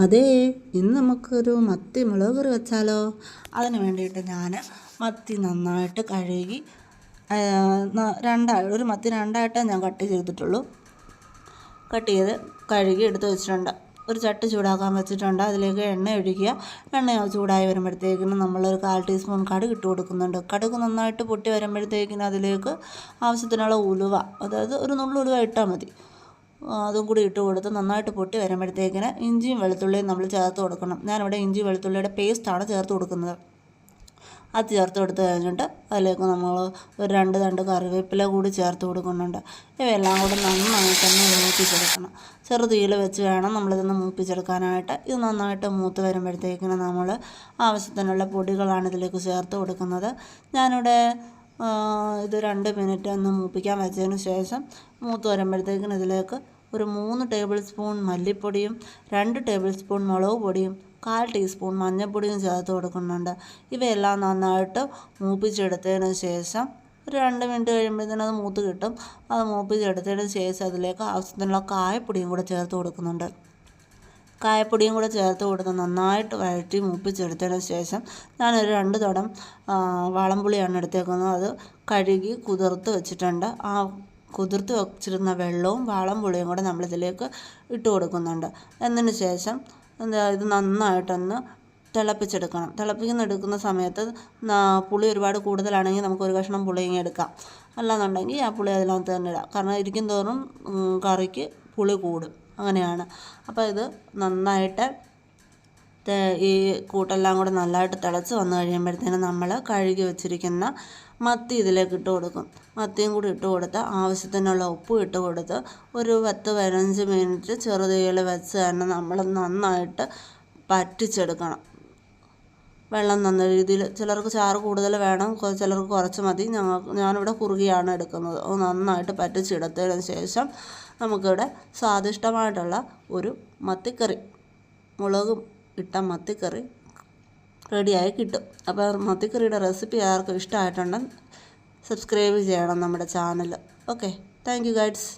അതേ, ഇന്ന് നമുക്കൊരു മത്തി മുളക് കറി വെച്ചാലോ? അതിന് വേണ്ടിയിട്ട് ഞാൻ മത്തി നന്നായിട്ട് കഴുകി ഒരു മത്തി രണ്ടായിട്ടേ ഞാൻ കട്ട് ചെയ്തിട്ടുള്ളൂ. കട്ട് ചെയ്ത് കഴുകി എടുത്ത് വെച്ചിട്ടുണ്ട്. ഒരു ചട്ടി ചൂടാക്കാൻ വെച്ചിട്ടുണ്ട്. അതിലേക്ക് എണ്ണ ഒഴിക്കുക. എണ്ണ ചൂടായി വരുമ്പോഴത്തേക്കിനും നമ്മളൊരു 1/4 ടീസ്പൂൺ കടുക് ഇട്ട് കൊടുക്കുന്നുണ്ട്. കടുക് നന്നായിട്ട് പൊട്ടി വരുമ്പോഴത്തേക്കിനും അതിലേക്ക് ആവശ്യത്തിനുള്ള ഉലുവ, അതായത് ഒരു നുള്ളു ഉലുവ ഇട്ടാൽ മതി, അതും കൂടി ഇട്ട് കൊടുത്ത് നന്നായിട്ട് പൊട്ടി വരുമ്പോഴത്തേക്കിന് ഇഞ്ചിയും വെളുത്തുള്ളിയും നമ്മൾ ചേർത്ത് കൊടുക്കണം. ഞാനിവിടെ ഇഞ്ചി വെളുത്തുള്ളിയുടെ പേസ്റ്റാണ് ചേർത്ത് കൊടുക്കുന്നത്. അത് ചേർത്ത് കൊടുത്ത് കഴിഞ്ഞിട്ട് അതിലേക്ക് നമ്മൾ ഒരു 2 തണ്ട് കറിവേപ്പില കൂടി ചേർത്ത് കൊടുക്കുന്നുണ്ട്. ഇവയെല്ലാം കൂടി നന്നായിട്ട് തന്നെ മൂപ്പിച്ചെടുക്കണം. ചെറുതീയിൽ വെച്ച് വേണം നമ്മളിതൊന്ന് മൂപ്പിച്ചെടുക്കാനായിട്ട്. ഇത് നന്നായിട്ട് മൂത്ത് വരുമ്പോഴത്തേക്കിന് നമ്മൾ ആവശ്യത്തിനുള്ള പൊടികളാണ് ഇതിലേക്ക് ചേർത്ത് കൊടുക്കുന്നത്. ഞാനിവിടെ ഇത് 2 മിനിറ്റ് ഒന്ന് മൂപ്പിക്കാൻ വെച്ചതിന് ശേഷം മൂത്ത് വരുമ്പോഴത്തേക്കിന് ഇതിലേക്ക് ഒരു 3 ടേബിൾ സ്പൂൺ മല്ലിപ്പൊടിയും 2 ടേബിൾ സ്പൂൺ മുളക് പൊടിയും 1/4 ടീസ്പൂൺ മഞ്ഞൾപ്പൊടിയും ചേർത്ത് കൊടുക്കുന്നുണ്ട്. ഇവയെല്ലാം നന്നായിട്ട് മൂപ്പിച്ചെടുത്തതിന് ശേഷം ഒരു 2 മിനിറ്റ് കഴിയുമ്പോഴത്തേനും അത് മൂത്ത് കിട്ടും. അത് മൂപ്പിച്ചെടുത്തതിന് ശേഷം അതിലേക്ക് ആവശ്യത്തിനുള്ള കായപ്പൊടിയും കൂടെ ചേർത്ത് കൊടുക്കുന്നുണ്ട്. കായപ്പൊടിയും കൂടെ ചേർത്ത് കൊടുത്ത് നന്നായിട്ട് വഴറ്റി മൂപ്പിച്ചെടുത്തതിന് ശേഷം ഞാനൊരു 2 തുടം വാളംപുളിയാണ് എടുത്തേക്കുന്നത്. അത് കഴുകി കുതിർത്ത് വെച്ചിട്ടുണ്ട്. ആ കുതിർത്ത് വെച്ചിരുന്ന വെള്ളവും വാളംപുളിയും കൂടെ നമ്മളിതിലേക്ക് ഇട്ട് കൊടുക്കുന്നുണ്ട്. എന്നതിന് ശേഷം ഇത് നന്നായിട്ടൊന്ന് തിളപ്പിച്ചെടുക്കണം. തിളപ്പിച്ചെടുക്കുന്ന സമയത്ത് പുളി ഒരുപാട് കൂടുതലാണെങ്കിൽ നമുക്കൊരു കഷ്ണം പുളി ഇങ്ങനെ എടുക്കാം. അല്ലാന്നുണ്ടെങ്കിൽ ആ പുളി അതിനകത്ത് തന്നെ ഇടാം. കാരണം ഇരിക്കും തോറും കറിക്ക് പുളി കൂടും, അങ്ങനെയാണ്. അപ്പോൾ ഇത് നന്നായിട്ട് ഈ കൂട്ടെല്ലാം കൂടെ നല്ലതായിട്ട് തിളച്ച് വന്നു കഴിയുമ്പോഴത്തേനും നമ്മൾ കഴുകി വെച്ചിരിക്കുന്ന മത്തി ഇതിലേക്ക് ഇട്ട് കൊടുക്കും. മത്തിയും കൂടി ഇട്ട് കൊടുത്ത് ആവശ്യത്തിനുള്ള ഉപ്പും ഇട്ട് കൊടുത്ത് ഒരു 10-15 മിനിറ്റ് ചെറുതീയിൽ വെച്ച് തന്നെ നമ്മൾ നന്നായിട്ട് പറ്റിച്ചെടുക്കണം. വെള്ളം നല്ല രീതിയിൽ, ചിലർക്ക് ചാറ് കൂടുതൽ വേണം, ചിലർക്ക് കുറച്ച് മതി. ഞാനിവിടെ കുറുകിയാണ് എടുക്കുന്നത്. നന്നായിട്ട് പറ്റിച്ചെടുത്തതിന് ശേഷം നമുക്കിവിടെ സ്വാദിഷ്ടമായിട്ടുള്ള ഒരു മത്തിക്കറി, മുളകും ഇട്ട മത്തിക്കറി റെഡിയായി കിട്ടും. അപ്പോൾ മത്തിക്കറിയുടെ റെസിപ്പി ആർക്കും ഇഷ്ടമായിട്ടുണ്ടെങ്കിൽ സബ്സ്ക്രൈബ് ചെയ്യണം നമ്മുടെ channel. Okay, thank you guides.